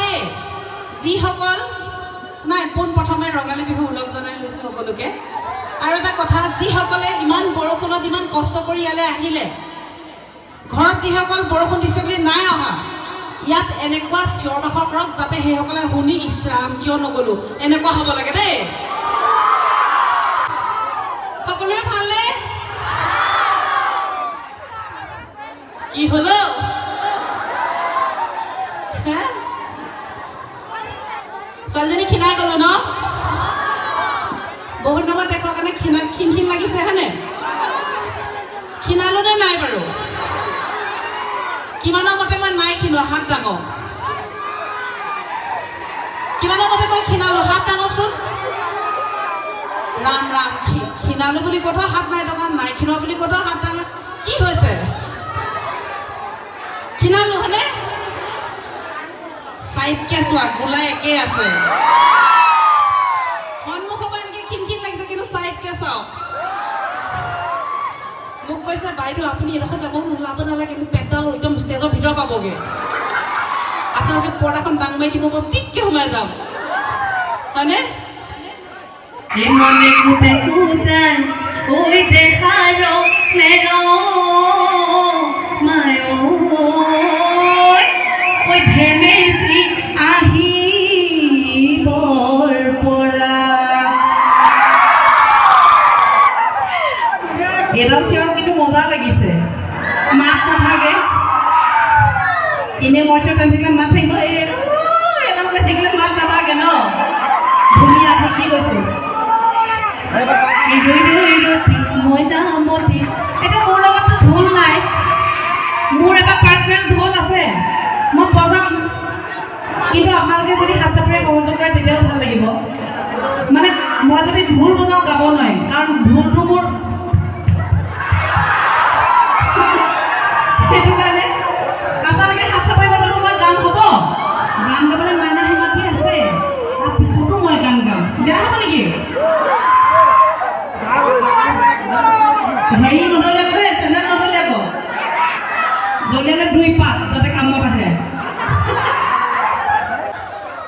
দেই যিসকল নাই পোনপ্ৰথমে ৰঙালী বিহু ওলগ জনাই লৈছোঁ সকলোকে আৰু এটা কথা যিসকলে ইমান বৰষুণত ইমান কষ্ট কৰি ইয়ালৈ আহিলে ঘৰত যিসকল বৰষুণ দিছে বুলি নাই অহা ইয়াত এনেকুৱা চিঞৰ বাখৰ কৰক যাতে সেইসকলে শুনি ইছৰাম কিয় নগ'লো এনেকুৱা হ'ব লাগে দেই সকলোৰে ভালনে কি হলো ছোৱালীজনী ক্ষীণাই গ'লো ন বহুত দিনৰ দেখৰ কাৰণে ক্ষীণ লাগিছে হয়নে ক্ষীণালো নে নাই বাৰু কিমানৰ মতে মই নাই ক্ষীণোৱা হাত ডাঙৰ কিমানৰ মতে মই ক্ষীণালো হাত ডাঙৰচোন ৰাম ৰাম ক্ষীণালো বুলি কথা হাত নাই ডাঙৰ নাই ক্ষীণোৱা বুলি কথা হাত ডাঙৰ কি হৈছে ক্ষীণালো হয়নে চাইডকে চোৱা গোলাই একেই আছে সন্মুখৰ পৰা এনেকৈ ক্ষীণ লাগিছে কিন্তু চাইডকে চাওক মোক কৈছে বাইদেউ আপুনি এডোখৰত ওলাব নালাগে মোক পেটডাল একদম ষ্টেজৰ ভিতৰ পাবগৈ আপোনালোকে পৰ্দাখন দাং মাৰি দিব মই টিককৈ সোমাই যাম হয়নে এডাল চিঞৰ কিন্তু মজা লাগিছে মাত নাথাকে এনে মৰ্চত থাকিলে মাত থাকিব এডাল থাকিলে মাত নাথাকে ন ধুনীয়া শিকি গৈছোঁ মইনামতি এতিয়া মোৰ লগততো ঢোল নাই মোৰ এটা পাৰ্চনেল ঢোল আছে মই বজাম কিন্তু আপোনালোকে যদি হাত চাপৰি সহযোগ কৰে তেতিয়াও ভাল লাগিব মানে মই যদি ঢোল বজাওঁ গাব নোৱাৰিম কাৰণ ঢোলটো মোৰ সেইটো কাৰণে আপোনালোকে হাত চাপৰি বজাব মই গান হ'ব গান গাবলৈ মাইনা হিমাতি আছে তাৰ পিছতো মই গান গাম বেয়া হ'ব নেকি হেৰি নদলিয়াব দেই চেনেল নদলিয়াব দলিয়ালে 2 পাত যাতে কামত আহে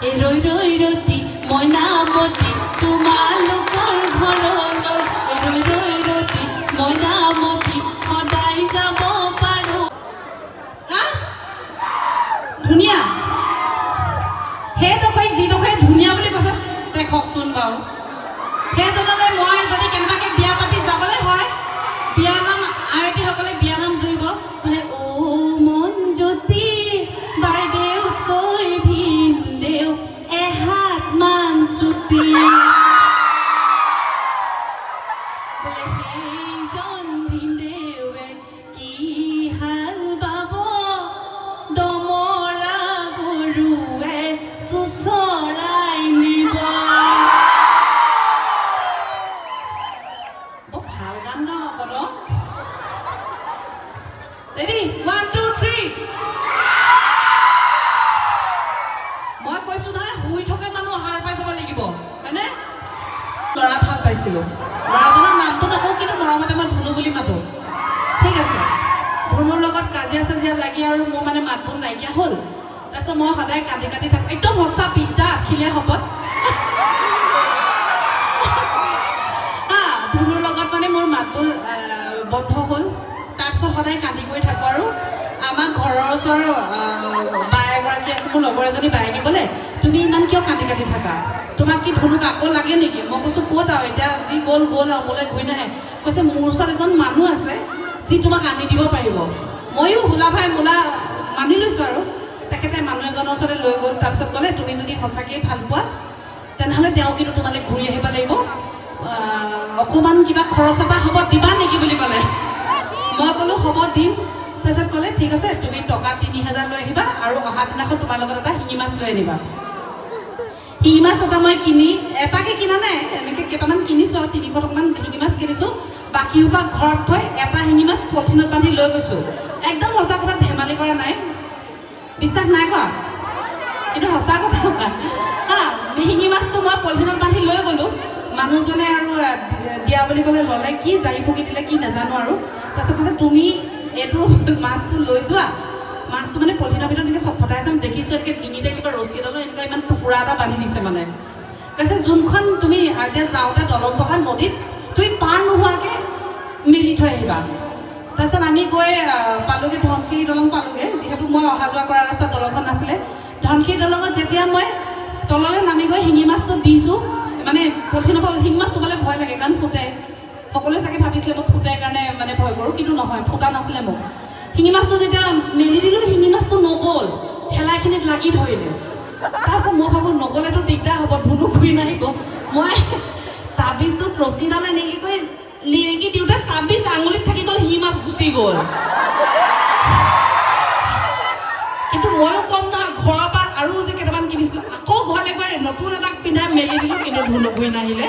এই ৰৈ ৰৈ ৰতি মইনামতি তোমালোকৰ ঘৰলৈ ৰৈ ৰৈ ৰতি মইনামতি সদায় যাব পাৰোঁ ধুনীয়া সেইডোখৰ যিডোখৰ ধুনীয়া বুলি কৈছে দেখকচোন বাৰু সেইজনলৈ মই যদি কেনেবাকৈ বিয়া পাতি যাবলৈ হয় বিয়ানাম আয়তীসকলে বিয়ানাম জুৰিব মানে অ' মনজ্যোতি বাইদেউ কৈ ভিনদেউ এহাত মান চুটি বোলে সেইজন ভিনদেউৱে কি হাল বাব দমৰা গৰুৱে চুচৰাই নিব ভাল গান গাওঁ আকৌ ৰেডি 1 2 3 মই কৈছো নহয় শুই থকা মানুহ হাৰ পাই যাব লাগিব হয়নে ল'ৰা ভাল পাইছিলোঁ ল'ৰাজনৰ নামটো নকওঁ কিন্তু মৰমতে মই ধুনু বুলি মাতোঁ ঠিক আছে ধুনুৰ লগত কাজিয়া চাজিয়া লাগি আৰু মোৰ মানে মাতবোল নাইকিয়া হ'ল তাৰপিছত মই সদায় কান্দি কাটি থাকোঁ একদম সঁচা পিঠা আখিলে শপত ধুনুৰ লগত মানে মোৰ মাতবোল বন্ধ হ'ল তাৰপিছত সদায় কান্দি কৰি থাকোঁ আৰু আমাৰ ঘৰৰ ওচৰৰ বাই এগৰাকী আছে মোৰ লগৰ এজনী বায়েকে ক'লে তুমি ইমান কিয় কান্দি কাটি থাকা তোমাক কি ধুনুক আকৌ লাগে নেকি মই কৈছোঁ ক'ত আৰু এতিয়া যি গ'ল আৰু মোলৈ ঘূৰি নাহে কৈছে মোৰ ওচৰত এজন মানুহ আছে যি তোমাক আনি দিব পাৰিব ময়ো হোলা ভাই মোলা মানি লৈছোঁ আৰু তেখেতে মানুহ এজনৰ ওচৰলৈ লৈ গ'ল তাৰপিছত ক'লে তুমি যদি সঁচাকৈয়ে ভাল পোৱা তেনেহ'লে তেওঁ কিন্তু তোমালৈ ঘূৰি আহিব লাগিব অকণমান কিবা খৰচ এটা হ'ব দিবা নেকি বুলি ক'লে মই ক'লোঁ হ'ব দিম তাৰপিছত ক'লে ঠিক আছে তুমি টকা 3000 লৈ আহিবা আৰু অহা দিনাখন তোমাৰ লগত এটা শিঙি মাছ লৈ আনিবা শিঙি মাছ এটা মই কিনি এটাকে কিনা নাই এনেকৈ কেইটামান কিনিছোঁ আৰু 300 টকামান শিঙি মাছ কিনিছোঁ বাকী সোপা ঘৰত থৈ এটা শিঙি মাছ পলিথিনত বান্ধি লৈ গৈছোঁ একদম সঁচা কথা ধেমালি কৰা নাই বিশ্বাস নাই কৰা কিন্তু সঁচা কথা শিঙি মাছটো মই পলিথিনত বান্ধি লৈ গ'লোঁ মানুহজনে আৰু দিয়া বুলি ক'লে ল'লে কি জাৰি ফুকি দিলে কি নাজানো আৰু তাৰপিছত কৈছে তুমি এইটো মাছটো লৈ যোৱা মাছটো মানে পলিথিনৰ ভিতৰত এনেকৈ চব ফটাই চাম দেখিছোঁ এনেকৈ ডিঙিতে কিবা ৰছী এডাল এনেকুৱা ইমান টুকুৰা এটা বান্ধি দিছে মানে কৈছে যোনখন তুমি এতিয়া যাওঁতে দলং থকা নদীত তুমি পাৰ নোহোৱাকৈ মেলি থৈ আহিবা তাৰপিছত আমি গৈ পালোগৈ ধনশিৰি দলং পালোগৈ যিহেতু মই অহা যোৱা কৰা ৰাস্তাত দলংখন নাছিলে ধনশিৰি দলঙত যেতিয়া মই তললৈ নামি গৈ শিঙি মাছটো দিছোঁ মানে পলিথিনৰ পৰা শিঙি মাছ চুবলৈ ভয় লাগে কাৰণ ফুটে সকলোৱে চাগে ভাবিছিলে মোক ফুটাই কাৰণে মানে ভয় কৰোঁ কিন্তু নহয় ফুটা নাছিলে মোক শিঙি মাছটো যেতিয়া মেলি দিলোঁ শিঙি মাছটো নগ'ল শেলাইখিনিত লাগি ধৰিলে তাৰপিছত মই ভাবোঁ নগ'লেতো দিগদাৰ হ'ব ধুনু ঘূৰি নাহিব মই তাবিজটোত ৰছীডালে এনেকৈ কৰি লিৰেকি দিওঁতে তাবিজ আঙুলিত থাকি গ'ল শিঙি মাছ গুচি গ'ল কিন্তু ময়ো কম নহয় ঘৰৰ পৰা আৰু যে কেইটামান কিনিছিলোঁ আকৌ ঘৰলৈ গৈ নতুন এটাক পিন্ধাই মেলি দিলোঁ কিন্তু ধুনু ঘূৰি নাহিলে